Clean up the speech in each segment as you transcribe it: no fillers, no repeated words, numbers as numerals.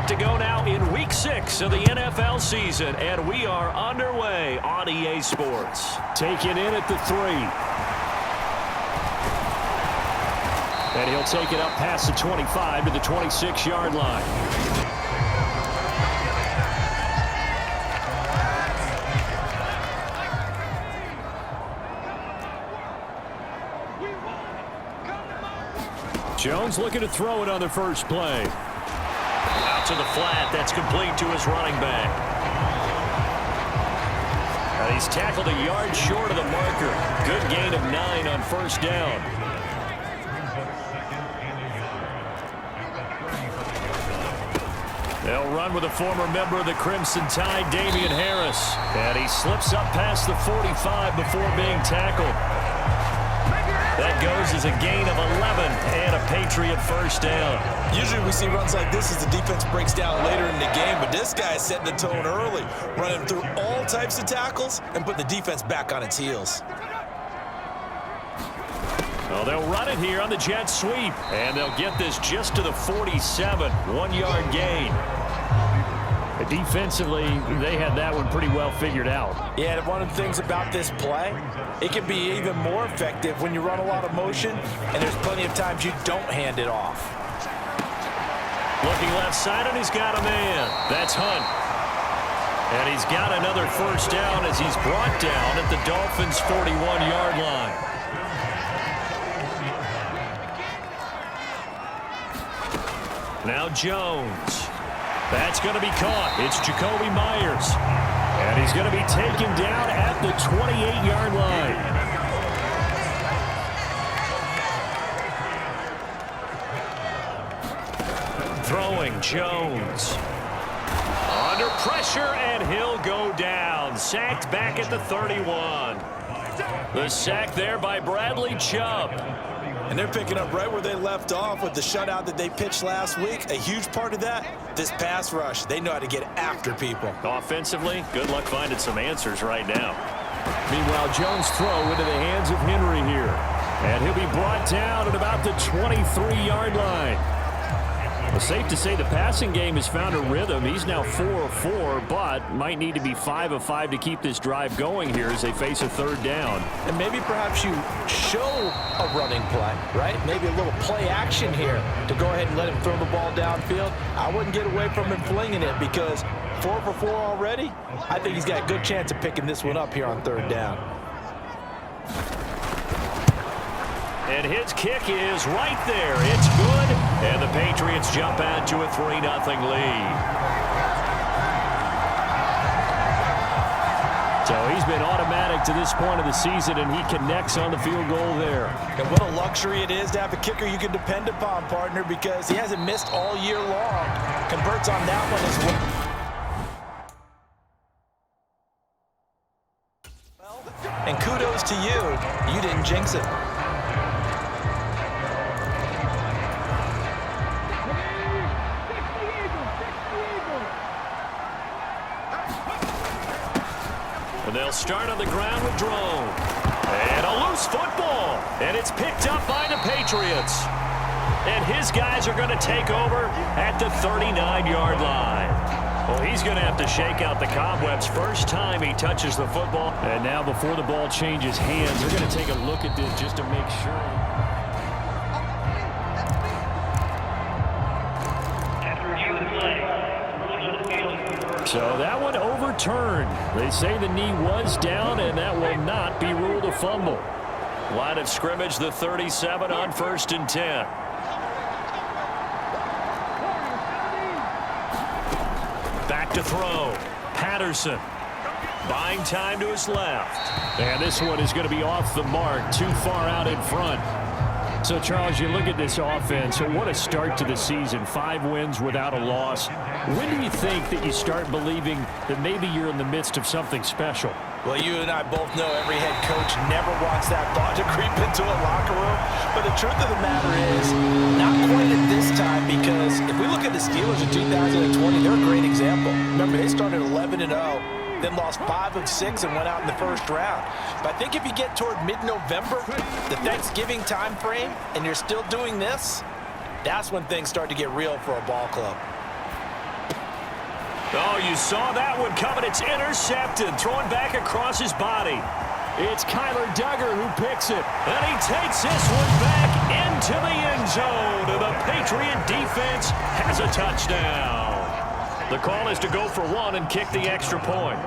to go now in Week 6 of the NFL season, and we are underway on EA Sports. Taken in at the 3. And he'll take it up past the 25 to the 26-yard line. Jones looking to throw it on the first play. Out to the flat. That's complete to his running back. And he's tackled a yard short of the marker. Good gain of 9 on first down. They'll run with a former member of the Crimson Tide, Damian Harris. And he slips up past the 45 before being tackled. That goes as a gain of 11 and a Patriot first down. Usually we see runs like this as the defense breaks down later in the game, but this guy is setting the tone early, running through all types of tackles and putting the defense back on its heels. Well, they'll run it here on the jet sweep, and they'll get this just to the 47, 1-yard gain. Defensively, they had that one pretty well figured out. Yeah, and one of the things about this play, it can be even more effective when you run a lot of motion, and there's plenty of times you don't hand it off. Looking left side, and he's got a man. That's Hunt. And he's got another first down as he's brought down at the Dolphins' 41-yard line. Now Jones. That's going to be caught. It's Jacoby Myers. And he's going to be taken down at the 28-yard line. Throwing Jones. Under pressure, and he'll go down. Sacked back at the 31. The sack there by Bradley Chubb. And they're picking up right where they left off with the shutout that they pitched last week. A huge part of that, this pass rush. They know how to get after people. Offensively, good luck finding some answers right now. Meanwhile, Jones' throw into the hands of Henry here. And he'll be brought down at about the 23-yard line. Well, safe to say the passing game has found a rhythm. He's now 4 of 4, but might need to be 5 of 5 to keep this drive going here as they face a third down. And maybe perhaps you show a running play, right? Maybe a little play action here to go ahead and let him throw the ball downfield. I wouldn't get away from him flinging it because 4 for 4 already. I think he's got a good chance of picking this one up here on third down. And his kick is right there. It's good. And the Patriots jump out to a 3-0 lead. So he's been automatic to this point of the season, and he connects on the field goal there. And what a luxury it is to have a kicker you can depend upon, partner, because he hasn't missed all year long. Converts on that one as well. And kudos to you. You didn't jinx it. And they'll start on the ground with Drone. And a loose football. And it's picked up by the Patriots. And his guys are going to take over at the 39-yard line. Well, he's going to have to shake out the cobwebs first time he touches the football. And now before the ball changes hands, they're going to take a look at this just to make sure. So that one overturned. They say the knee was down, and that will not be ruled a fumble. Line of scrimmage, the 37 on 1st and 10. Back to throw. Patterson. Buying time to his left. And this one is going to be off the mark, too far out in front. So, Charles, you look at this offense, what a start to the season. 5 wins without a loss. When do you think that you start believing that maybe you're in the midst of something special? Well, you and I both know every head coach never wants that thought to creep into a locker room. But the truth of the matter is, not quite at this time, because if we look at the Steelers in 2020, they're a great example. Remember, they started 11-0. Then lost 5 of 6 and went out in the first round. But I think if you get toward mid-November, the Thanksgiving time frame, and you're still doing this, that's when things start to get real for a ball club. Oh, you saw that one coming. It's intercepted, thrown back across his body. It's Kyler Duggar who picks it. And he takes this one back into the end zone. And the Patriot defense has a touchdown. The call is to go for one and kick the extra point.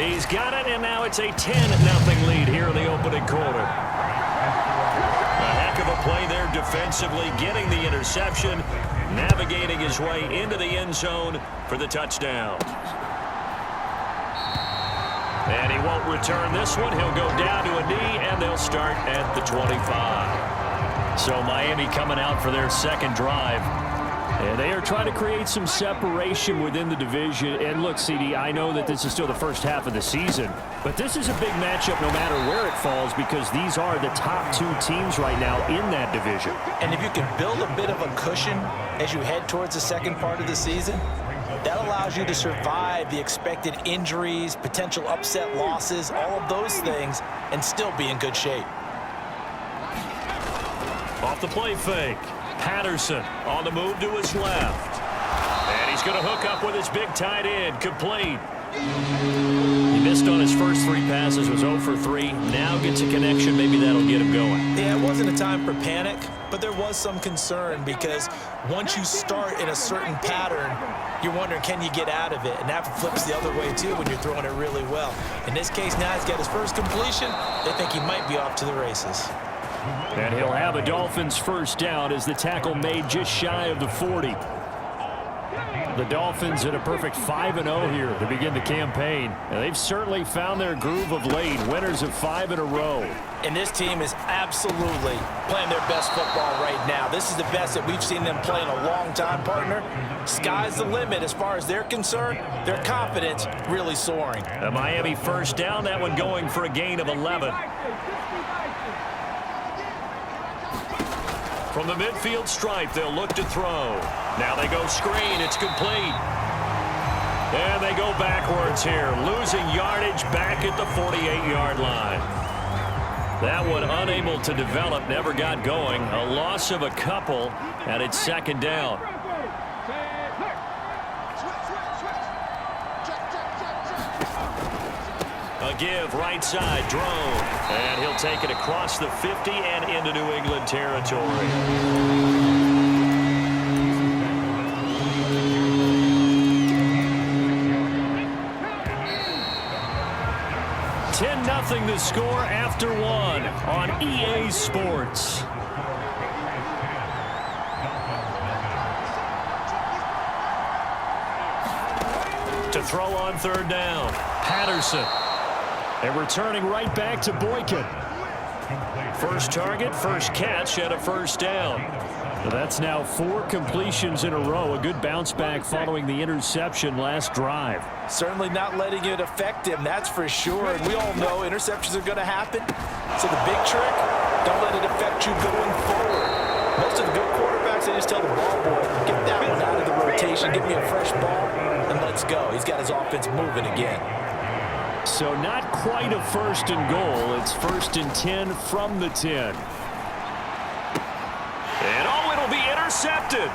He's got it, and now it's a 10-0 lead here in the opening quarter. A heck of a play there defensively, getting the interception, navigating his way into the end zone for the touchdown. And he won't return this one. He'll go down to a knee, and they'll start at the 25. So Miami coming out for their second drive. And they are trying to create some separation within the division. And look, CD, I know that this is still the first half of the season, but this is a big matchup no matter where it falls because these are the top two teams right now in that division. And if you can build a bit of a cushion as you head towards the second part of the season, that allows you to survive the expected injuries, potential upset losses, all of those things, and still be in good shape. Off the play fake. Patterson on the move to his left. And he's going to hook up with his big tight end. Complete. He missed on his first three passes, was 0 for 3. Now gets a connection. Maybe that'll get him going. Yeah, it wasn't a time for panic, but there was some concern because once you start in a certain pattern, you're wondering, can you get out of it? And that flips the other way, too, when you're throwing it really well. In this case, now he's got his first completion. They think he might be off to the races. And he'll have a Dolphins first down as the tackle made just shy of the 40. The Dolphins at a perfect 5-0 here to begin the campaign. And they've certainly found their groove of late, winners of 5 in a row. And this team is absolutely playing their best football right now. This is the best that we've seen them play in a long time, partner. Sky's the limit as far as they're concerned. Their confidence really soaring. A Miami first down, that one going for a gain of 11. From the midfield stripe, they'll look to throw. Now they go screen. It's complete. And they go backwards here, losing yardage back at the 48-yard line. That one unable to develop, never got going. A loss of a couple, and it's second down. A give, right side, Drone. And he'll take it across the 50 and into New England territory. 10-0 the score after one on EA Sports. To throw on third down, Patterson. And returning right back to Boykin. First target, first catch, and a first down. So that's now 4 completions in a row. A good bounce back following the interception last drive. Certainly not letting it affect him, that's for sure. And we all know interceptions are going to happen. So the big trick, don't let it affect you going forward. Most of the good quarterbacks, they just tell the ball boy, get that one out of the rotation, give me a fresh ball, and let's go. He's got his offense moving again. So not quite a first and goal. It's 1st and 10 from the 10. And oh, it'll be intercepted.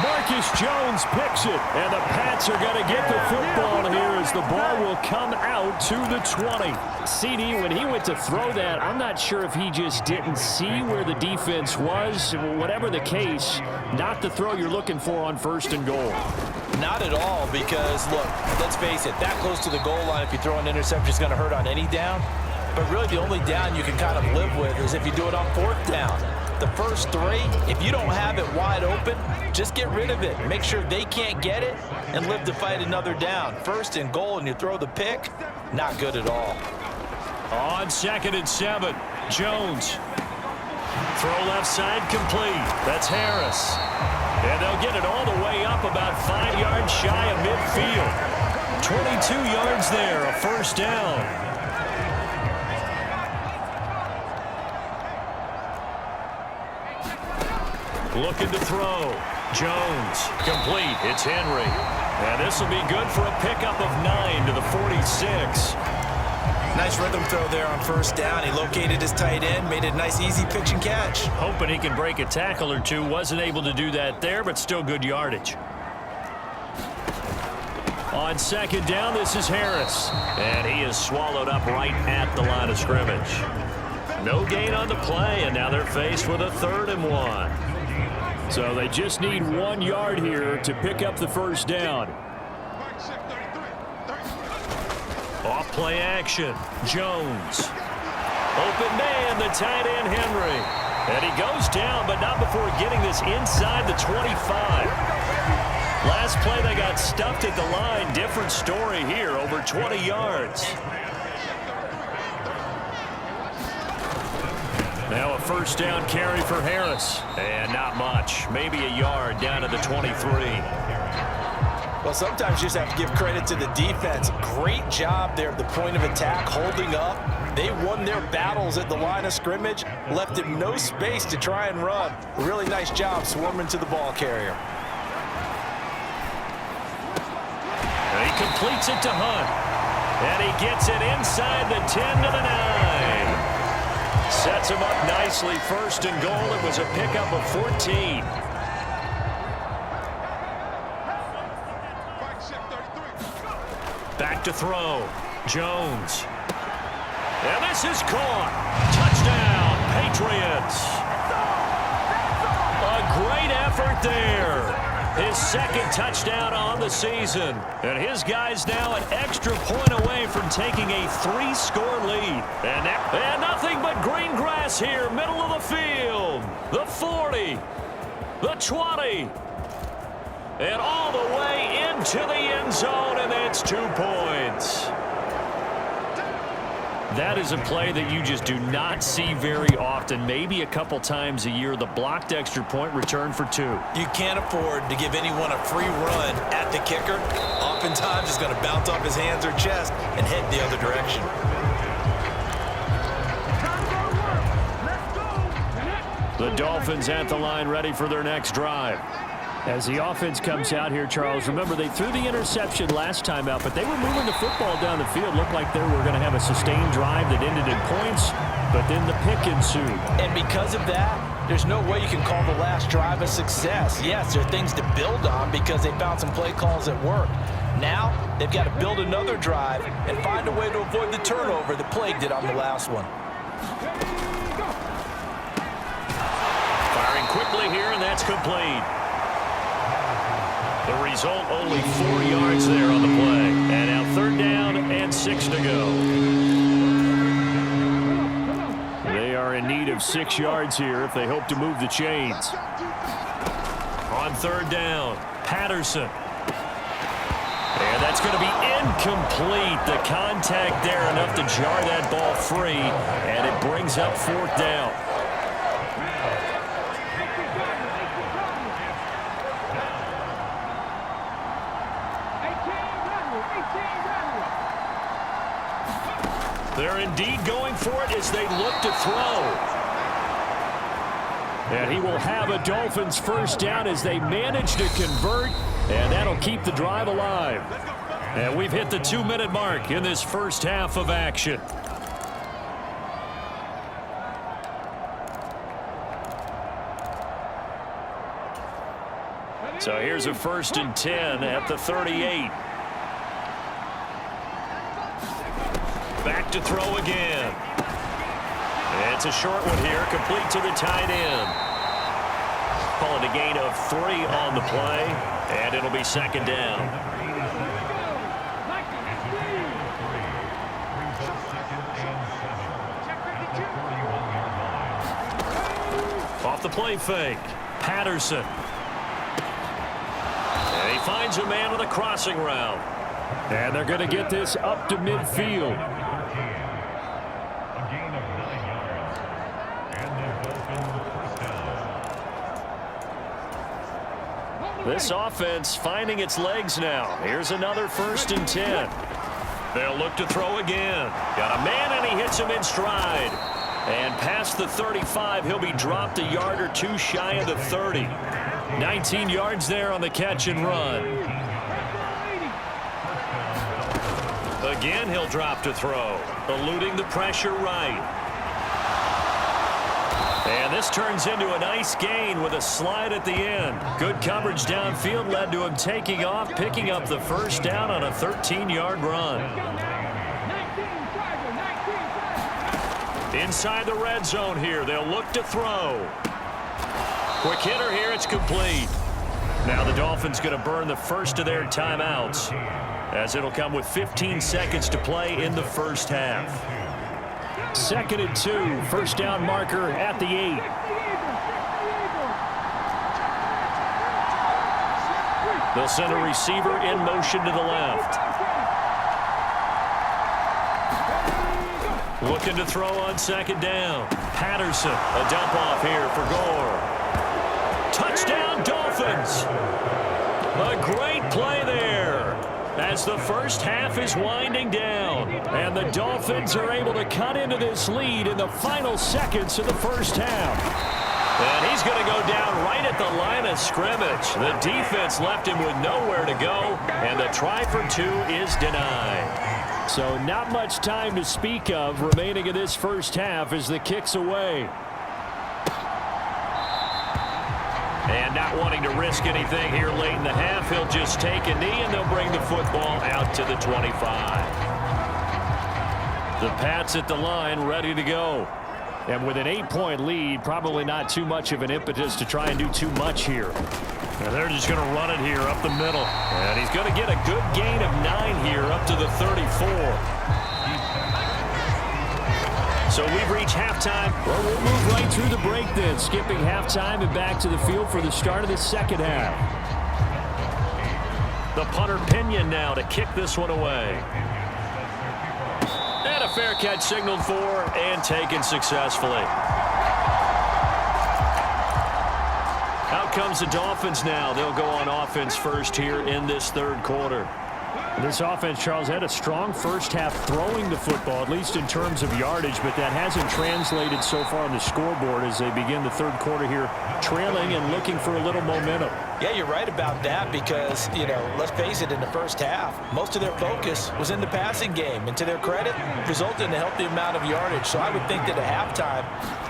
Marcus Jones picks it, and the Pats are going to get the football here as the ball will come out to the 20. CD, when he went to throw that, I'm not sure if he just didn't see where the defense was. Whatever the case, not the throw you're looking for on 1st and goal. Not at all, because, look, let's face it, that close to the goal line, if you throw an interception, is going to hurt on any down. But really, the only down you can kind of live with is if you do it on 4th down. The first 3, if you don't have it wide open, just get rid of it. Make sure they can't get it and live to fight another down. 1st and goal, and you throw the pick, not good at all. On 2nd and 7, Jones. Throw left side complete. That's Harris. And they'll get it all the way up about 5 yards shy of midfield. 22 yards there, a first down. Looking to throw. Jones, complete. It's Henry. And this will be good for a pickup of 9 to the 46. Nice rhythm throw there on first down. He located his tight end, made it a nice, easy pitch and catch. Hoping he can break a tackle or two. Wasn't able to do that there, but still good yardage. On second down, this is Harris. And he is swallowed up right at the line of scrimmage. No gain on the play, and now they're faced with a 3rd and 1. So they just need 1 yard here to pick up the first down. Off play action. Jones. Open man, the tight end Henry. And he goes down, but not before getting this inside the 25. Last play they got stuffed at the line. Different story here, over 20 yards. Now a first down carry for Harris. And not much. Maybe a yard down to the 23. Well, sometimes you just have to give credit to the defense. Great job there at the point of attack, holding up. They won their battles at the line of scrimmage, left him no space to try and run. Really nice job swarming to the ball carrier. And he completes it to Hunt. And he gets it inside the 10 to the 9. Sets him up nicely. 1st and goal. It was a pickup of 14. Back to throw. Jones. And this is caught. Touchdown, Patriots. A great effort there. His 2nd touchdown on the season. And his guys now an extra point away from taking a 3-score lead. And nothing but green grass here, middle of the field. The 40. The 20. And all the way into the end zone, and it's 2 points. That is a play that you just do not see very often. Maybe a couple times a year. The blocked extra point return for 2. You can't afford to give anyone a free run at the kicker. Oftentimes, he's going to bounce off his hands or chest and head the other direction. The Dolphins at the line, ready for their next drive. As the offense comes out here, Charles, remember they threw the interception last time out, but they were moving the football down the field. Looked like they were going to have a sustained drive that ended in points, but then the pick ensued. And because of that, there's no way you can call the last drive a success. Yes, there are things to build on because they found some play calls that worked. Now, they've got to build another drive and find a way to avoid the turnover that plagued it on the last one. Firing quickly here, and that's complete. The result, only 4 yards there on the play. And now 3rd down and 6 to go. They are in need of 6 yards here if they hope to move the chains. On 3rd down, Patterson. And that's going to be incomplete. The contact there enough to jar that ball free. And it brings up 4th down. They're indeed going for it as they look to throw. And he will have a Dolphins first down as they manage to convert, and that'll keep the drive alive. And we've hit the 2-minute mark in this first half of action. So here's a 1st and 10 at the 38. Back to throw again. It's a short one here, complete to the tight end. Call it a gain of 3 on the play, and it'll be 2nd down. Off the play fake, Patterson. And he finds a man with a crossing route. And they're going to get this up to midfield. This offense finding its legs now. Here's another 1st and 10. They'll look to throw again. Got a man, and he hits him in stride. And past the 35, he'll be dropped a yard or 2 shy of the 30. 19 yards there on the catch and run. Again, he'll drop to throw, eluding the pressure right. And this turns into a nice gain with a slide at the end. Good coverage downfield led to him taking off, picking up the first down on a 13-yard run. Inside the red zone here, they'll look to throw. Quick hitter here, it's complete. Now the Dolphins going to burn the first of their timeouts, as it'll come with 15 seconds to play in the first half. 2nd and 2, first down marker at the 8. They'll send a receiver in motion to the left. Looking to throw on 2nd down. Patterson, a dump off here for Gore. Touchdown, Dolphins! A great play there as the first half is winding down. And the Dolphins are able to cut into this lead in the final seconds of the first half. And he's going to go down right at the line of scrimmage. The defense left him with nowhere to go, and the try for 2 is denied. So not much time to speak of remaining in this first half as the kick's away. And not wanting to risk anything here late in the half, he'll just take a knee and they'll bring the football out to the 25. The Pats at the line ready to go. And with an 8-point lead, probably not too much of an impetus to try and do too much here. And they're just going to run it here up the middle. And he's going to get a good gain of 9 here up to the 34. So we've reached halftime. Well, we'll move right through the break then, skipping halftime and back to the field for the start of the second half. The punter Pinion now to kick this one away. And a fair catch signaled for and taken successfully. Out comes the Dolphins now. They'll go on offense first here in this third quarter. This offense, Charles, had a strong first half throwing the football, at least in terms of yardage, but that hasn't translated so far on the scoreboard as they begin the third quarter here, trailing and looking for a little momentum. Yeah, you're right about that because, let's face it, in the first half, most of their focus was in the passing game. And to their credit, resulted in a healthy amount of yardage. So I would think that at halftime,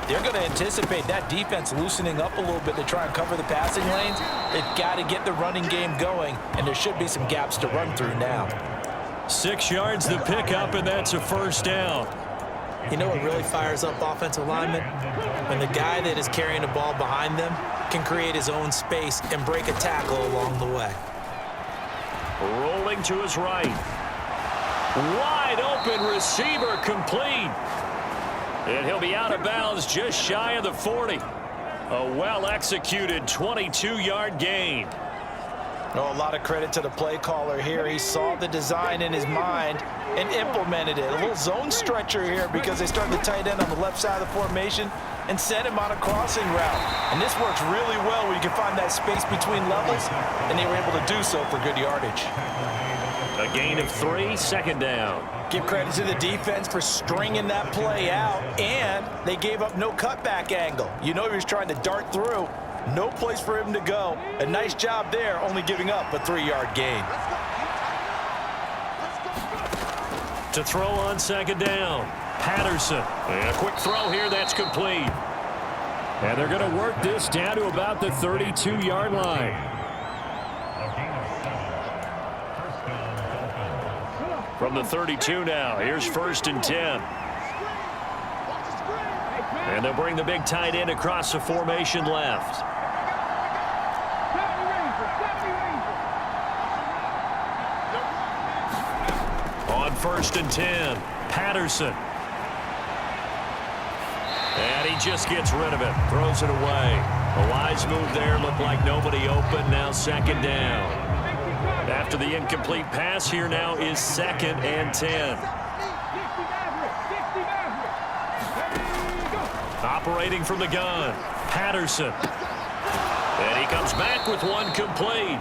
they're going to anticipate that defense loosening up a little bit to try and cover the passing lanes. They've got to get the running game going, and there should be some gaps to run through now. 6 yards the pickup, and that's a first down. You know what really fires up offensive linemen? When the guy that is carrying the ball behind them can create his own space and break a tackle along the way. Rolling to his right. Wide open receiver complete. And he'll be out of bounds just shy of the 40. A well-executed 22-yard gain. Oh, a lot of credit to the play caller here. He saw the design in his mind and implemented it. A little zone stretcher here because they started the tight end on the left side of the formation and sent him on a crossing route. And this works really well where you can find that space between levels, and they were able to do so for good yardage. A gain of 3, second down. Give credit to the defense for stringing that play out, and they gave up no cutback angle. You know he was trying to dart through. No place for him to go. A nice job there, only giving up a 3-yard gain. To throw on second down, Patterson. And a quick throw here, that's complete. And they're going to work this down to about the 32-yard line. From the 32 now, here's 1st and 10. And they'll bring the big tight end across the formation left. On 1st and 10, Patterson. And he just gets rid of it, throws it away. A wise move there, looked like nobody open, now second down. After the incomplete pass, here now is 2nd and 10. Operating from the gun, Patterson. And he comes back with one complete.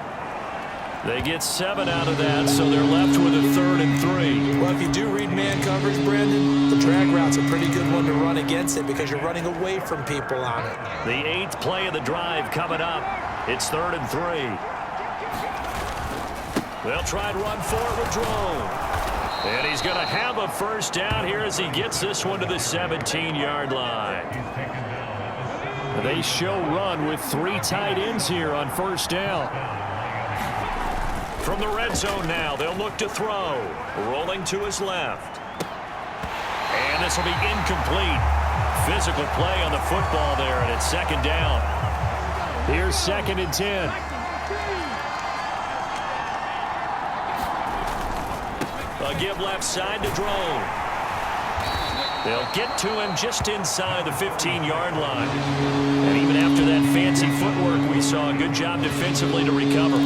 They get 7 out of that, so they're left with a 3rd and 3. Well, if you do read man coverage, Brandon, the drag route's a pretty good one to run against it because you're running away from people on it. The 8th play of the drive coming up. It's 3rd and 3. They'll try and run for it with Drone. And he's going to have a first down here as he gets this one to the 17-yard line. They show run with 3 tight ends here on first down. From the red zone now, they'll look to throw. Rolling to his left. And this will be incomplete. Physical play on the football there, and it's second down. Here's 2nd and 10. A give left side to Drone. They'll get to him just inside the 15-yard line. And even after that fancy footwork, we saw a good job defensively to recover.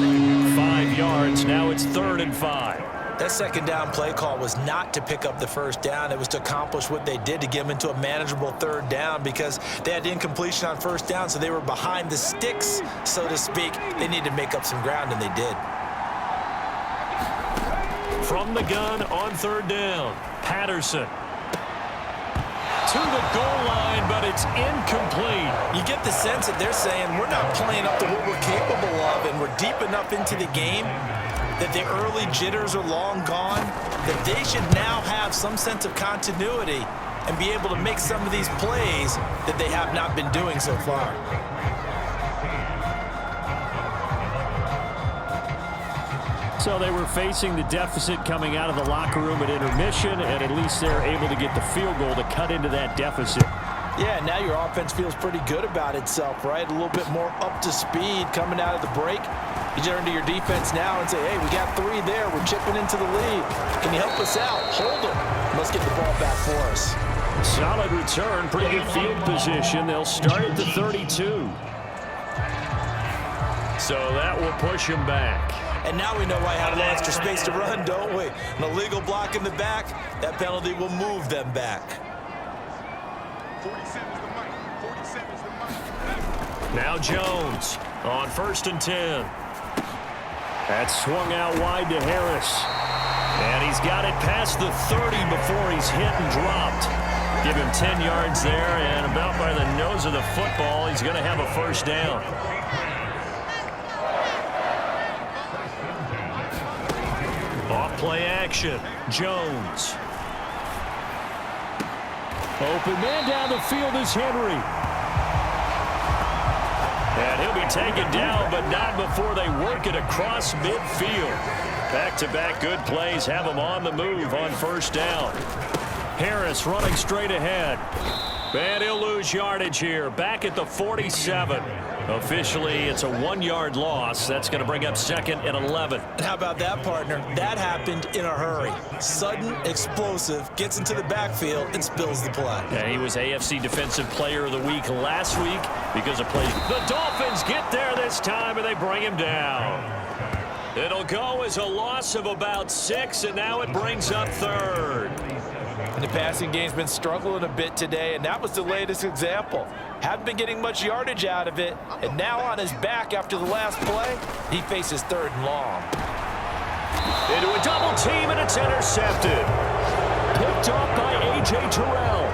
5 yards. Now it's 3rd and 5. That second down play call was not to pick up the first down. It was to accomplish what they did to get them into a manageable 3rd down because they had incompletion on first down, so they were behind the sticks, so to speak. They needed to make up some ground, and they did. From the gun on 3rd down, Patterson. To the goal line, but it's incomplete. You get the sense that they're saying we're not playing up to what we're capable of, and we're deep enough into the game that the early jitters are long gone, that they should now have some sense of continuity and be able to make some of these plays that they have not been doing so far. So they were facing the deficit coming out of the locker room at intermission, and at least they're able to get the field goal to cut into that deficit. Yeah, now your offense feels pretty good about itself, right? A little bit more up to speed coming out of the break. You turn to your defense now and say, hey, we got 3 there. We're chipping into the lead. Can you help us out? Hold them. Let's get the ball back for us. Solid return, pretty good field position. They'll start at the 32. So that will push him back. And now we know why I had a little extra space to run, don't we? An illegal block in the back, that penalty will move them back. 47's the mic. 47's the mic. Now Jones on 1st and 10. That's swung out wide to Harris. And he's got it past the 30 before he's hit and dropped. Give him 10 yards there, and about by the nose of the football, he's going to have a first down. Off-play action, Jones. Open man down the field is Henry. And he'll be taken down, but not before they work it across midfield. Back-to-back good plays have him on the move on first down. Harris running straight ahead. And he'll lose yardage here, back at the 47. Officially, it's a 1-yard loss. That's going to bring up 2nd and 11. And how about that, partner? That happened in a hurry. Sudden, explosive, gets into the backfield, and spills the play. Yeah, he was AFC Defensive Player of the Week last week because of plays. The Dolphins get there this time, and they bring him down. It'll go as a loss of about 6, and now it brings up 3rd. And the passing game's been struggling a bit today, and that was the latest example. Haven't been getting much yardage out of it, and now on his back after the last play, he faces 3rd and long. Into a double team, and it's intercepted. Picked off by A.J. Terrell.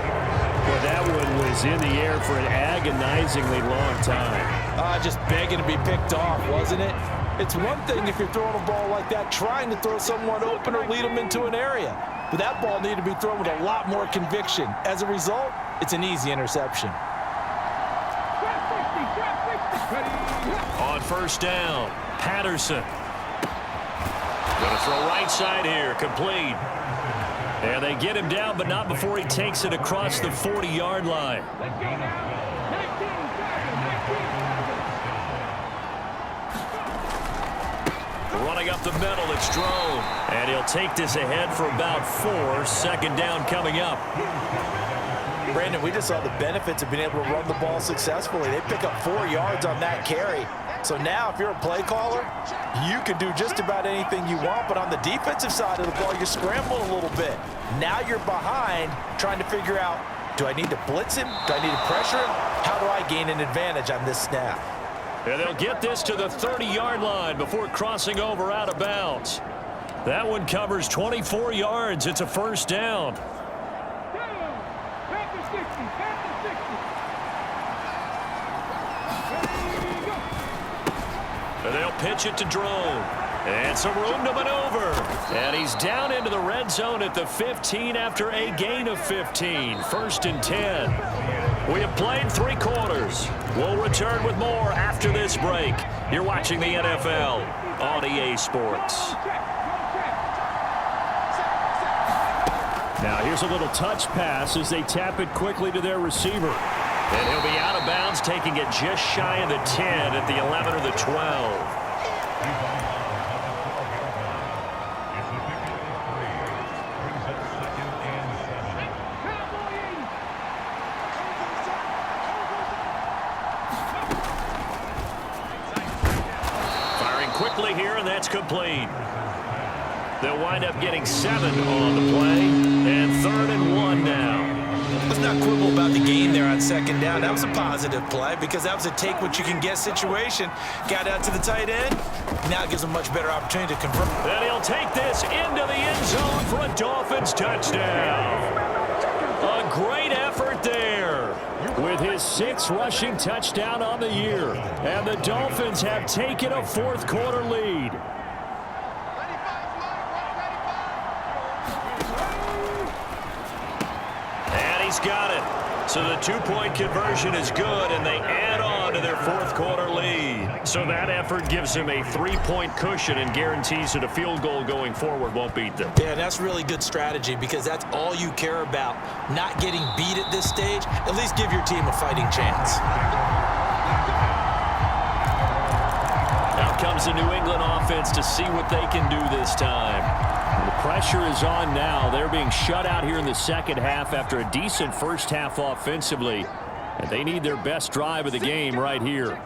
Well, that one was in the air for an agonizingly long time. Just begging to be picked off, wasn't it? It's one thing if you're throwing a ball like that, trying to throw someone open or lead them into an area. But that ball needed to be thrown with a lot more conviction. As a result, it's an easy interception. On first down, Patterson. Going to throw right side here, complete. And they get him down, but not before he takes it across the 40-yard line. Running up the middle, it's Drone. And he'll take this ahead for about 4. 2nd down coming up. Brandon, we just saw the benefits of being able to run the ball successfully. They pick up 4 yards on that carry. So now if you're a play caller, you can do just about anything you want. But on the defensive side of the ball, you scramble a little bit. Now you're behind trying to figure out, do I need to blitz him? Do I need to pressure him? How do I gain an advantage on this snap? And they'll get this to the 30-yard line before crossing over out of bounds. That one covers 24 yards. It's a first down. And they'll pitch it to Drone. And some room to maneuver. And he's down into the red zone at the 15 after a gain of 15. 1st and 10. We have played 3 quarters. We'll return with more after this break. You're watching the NFL on EA Sports. Now here's a little touch pass as they tap it quickly to their receiver. And he'll be out of bounds, taking it just shy of the 10 at the 11 or the 12. Quickly here, and that's complete. They'll wind up getting 7 on the play, and 3rd and 1 now. Let's not quibble about the gain there on 2nd down. That was a positive play because that was a take-what-you-can-get situation. Got out to the tight end. Now it gives him a much better opportunity to convert. And he'll take this into the end zone for a Dolphins touchdown. A great effort there. With his 6th rushing touchdown on the year. And the Dolphins have taken a 4th quarter lead. And he's got it. So the 2-point conversion is good, and they add on to their 4th quarter lead. So that effort gives him a 3-point cushion and guarantees that a field goal going forward won't beat them. Yeah, that's really good strategy because that's all you care about. Not getting beat at this stage. At least give your team a fighting chance. Out comes the New England offense to see what they can do this time. The pressure is on now. They're being shut out here in the 2nd half after a decent 1st half offensively. And they need their best drive of the game right here.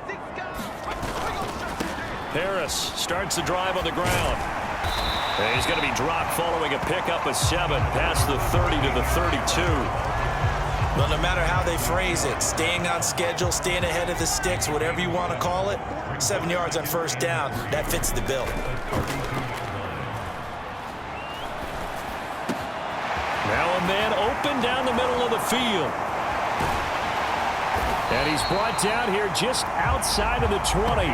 Harris starts the drive on the ground. And he's going to be dropped following a pickup of 7 past the 30 to the 32. Well, no matter how they phrase it, staying on schedule, staying ahead of the sticks, whatever you want to call it, 7 yards on 1st down, that fits the bill. Now a man open down the middle of the field. And he's brought down here just outside of the 20.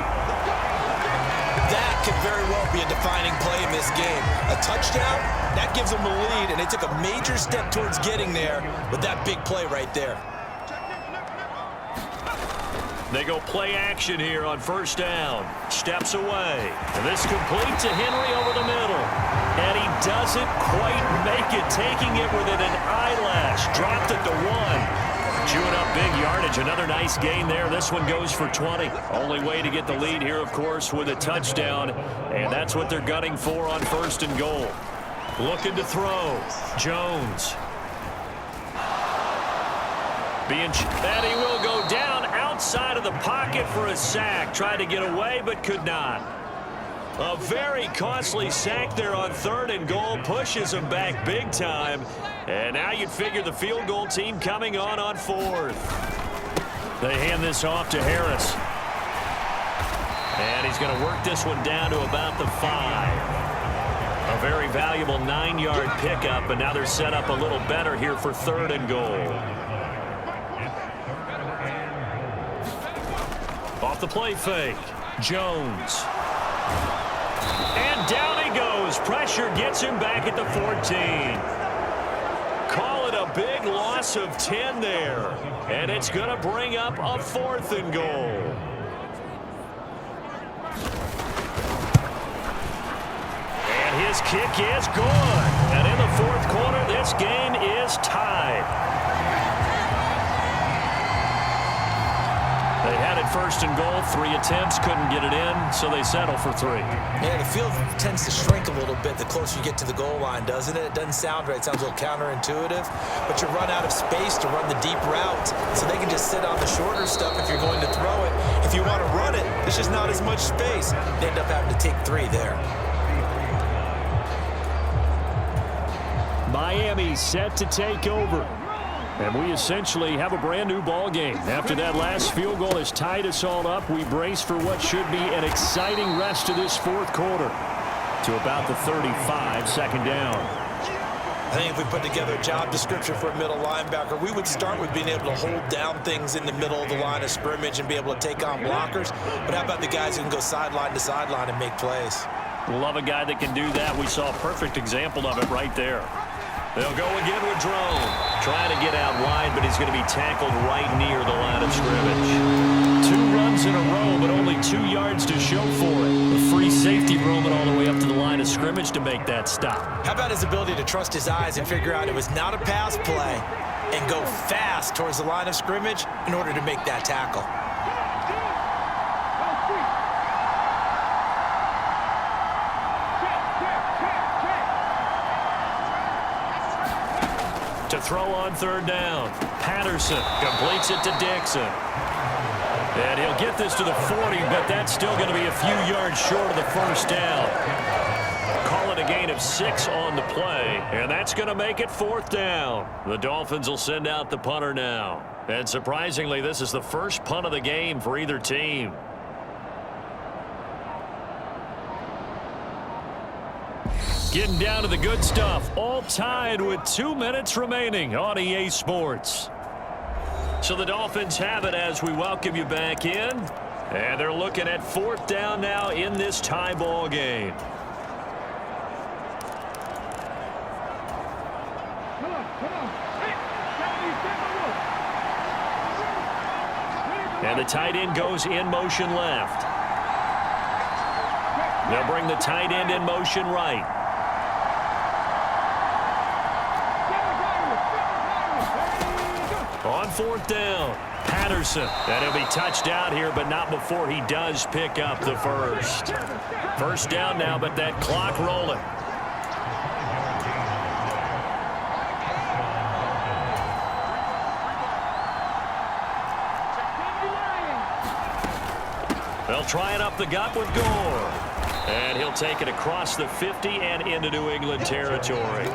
That could very well be a defining play in this game. A touchdown, that gives them a lead, and they took a major step towards getting there with that big play right there. They go play action here on 1st down. Steps away. And this complete to Henry over the middle. And he doesn't quite make it, taking it within an eyelash. Dropped it to 1. Chewing up big yardage. Another nice gain there. This one goes for 20. Only way to get the lead here, of course, with a touchdown. And that's what they're gunning for on 1st and goal. Looking to throw. Jones. And he will go down outside of the pocket for a sack. Tried to get away, but could not. A very costly sack there on 3rd and goal. Pushes him back big time. And now you'd figure the field goal team coming on 4th. They hand this off to Harris. And he's going to work this one down to about the 5. A very valuable 9-yard pickup, and now they're set up a little better here for 3rd and goal. Off the play fake. Jones. And down he goes. Pressure gets him back at the 14. Call it a big loss of 10 there. And it's going to bring up a 4th and goal. And his kick is good. And in the 4th quarter, this game is tied. They had it 1st and goal, 3 attempts, couldn't get it in, so they settle for 3. Yeah, the field tends to shrink a little bit the closer you get to the goal line, doesn't it? It doesn't sound right. It sounds a little counterintuitive, but you run out of space to run the deep route, so they can just sit on the shorter stuff if you're going to throw it. If you want to run it, there's just not as much space. They end up having to take 3 there. Miami set to take over. And we essentially have a brand new ball game. After that last field goal has tied us all up, we brace for what should be an exciting rest of this 4th quarter. To about the 35, 2nd down. I think if we put together a job description for a middle linebacker, we would start with being able to hold down things in the middle of the line of scrimmage and be able to take on blockers. But how about the guys who can go sideline to sideline and make plays? Love a guy that can do that. We saw a perfect example of it right there. They'll go again with Drone. Trying to get out wide, but he's going to be tackled right near the line of scrimmage. 2 runs in a row, but only 2 yards to show for it. The free safety roaming all the way up to the line of scrimmage to make that stop. How about his ability to trust his eyes and figure out it was not a pass play and go fast towards the line of scrimmage in order to make that tackle. To throw on 3rd down. Patterson completes it to Dixon. And he'll get this to the 40, but that's still going to be a few yards short of the 1st down. Call it a gain of 6 on the play, and that's going to make it 4th down. The Dolphins will send out the punter now. And surprisingly, this is the first punt of the game for either team. Getting down to the good stuff, all tied with 2 minutes remaining on EA Sports. So the Dolphins have it as we welcome you back in. And they're looking at 4th down now in this tie ball game. And the tight end goes in motion left. They'll bring the tight end in motion right. On 4th down, Patterson. And he'll be touched out here, but not before he does pick up the first. 1st down now, but that clock rolling. They'll try it up the gut with Gore. And he'll take it across the 50 and into New England territory.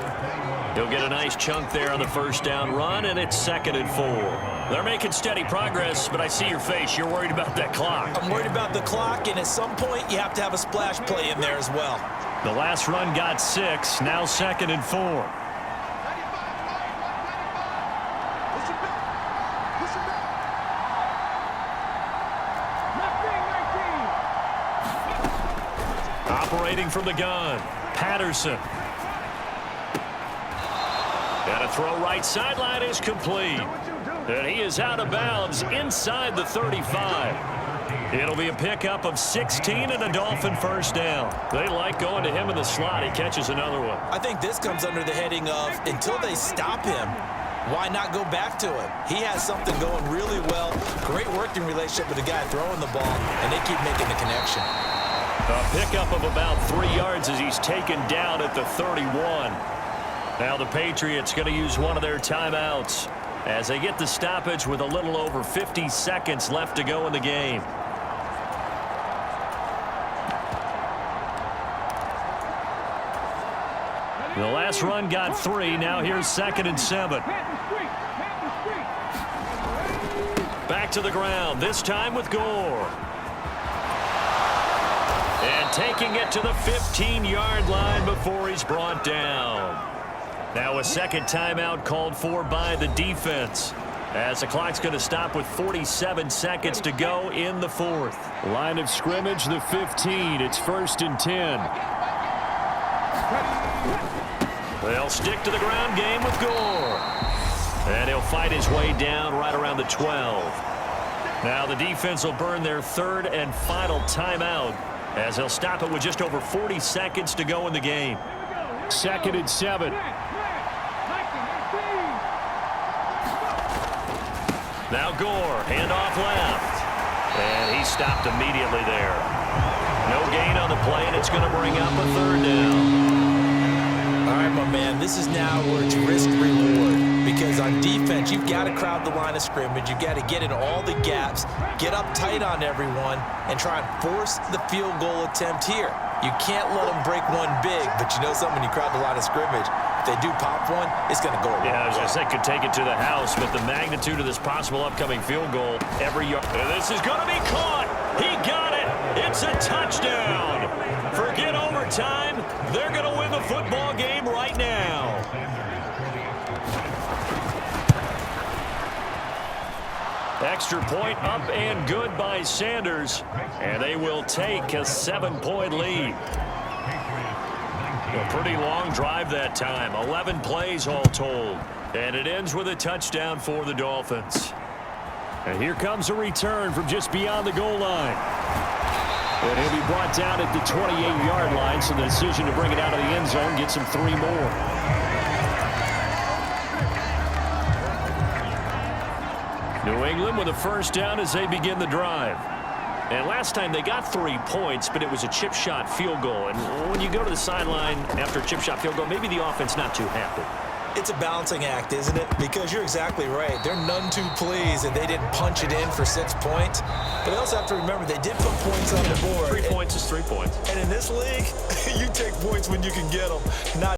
He'll get a nice chunk there on the 1st down run, and it's 2nd and 4. They're making steady progress, but I see your face. You're worried about that clock. I'm worried about the clock, and at some point, you have to have a splash play in there as well. The last run got 6, now 2nd and 4. Operating from the gun, Patterson. And a throw right sideline is complete. And he is out of bounds inside the 35. It'll be a pickup of 16 and a Dolphin 1st down. They like going to him in the slot. He catches another one. I think this comes under the heading of until they stop him, why not go back to him? He has something going really well. Great working relationship with the guy throwing the ball, and they keep making the connection. A pickup of about 3 yards as he's taken down at the 31. Now the Patriots going to use one of their timeouts as they get the stoppage with a little over 50 seconds left to go in the game. The last run got 3. Now here's 2nd and 7. Back to the ground, this time with Gore. And taking it to the 15-yard line before he's brought down. Now a 2nd timeout called for by the defense, as the clock's going to stop with 47 seconds to go in the 4th. Line of scrimmage, the 15. It's 1st and 10. They'll stick to the ground game with Gore. And he'll fight his way down right around the 12. Now the defense will burn their 3rd and final timeout, as they'll stop it with just over 40 seconds to go in the game. 2nd and 7. Now Gore, handoff left. And he stopped immediately there. No gain on the play, and it's going to bring up a 3rd down. All right, my man, this is now where it's risk-reward. Because on defense, you've got to crowd the line of scrimmage. You've got to get in all the gaps, get up tight on everyone, and try and force the field goal attempt here. You can't let them break one big, but you know something, when you crowd the line of scrimmage, if they do pop one, it's going to go away. Yeah, I was going to say, could take it to the house, but the magnitude of this possible upcoming field goal, every yard. This is going to be caught. He got it. It's a touchdown. Forget overtime. They're going to win the football game right now. Extra point up and good by Sanders, and they will take a 7-point lead. A pretty long drive that time. 11 plays all told. And it ends with a touchdown for the Dolphins. And here comes a return from just beyond the goal line. And he'll be brought down at the 28-yard line, so the decision to bring it out of the end zone gets him 3 more. New England with a first down as they begin the drive. And last time they got 3 points, but it was a chip shot field goal. And when you go to the sideline after a chip shot field goal, maybe the offense not too happy. It's a balancing act, isn't it? Because you're exactly right. They're none too pleased that they didn't punch it in for 6 points. But they also have to remember they did put points on the board. 3 points is 3 points. And in this league, you take points when you can get them, not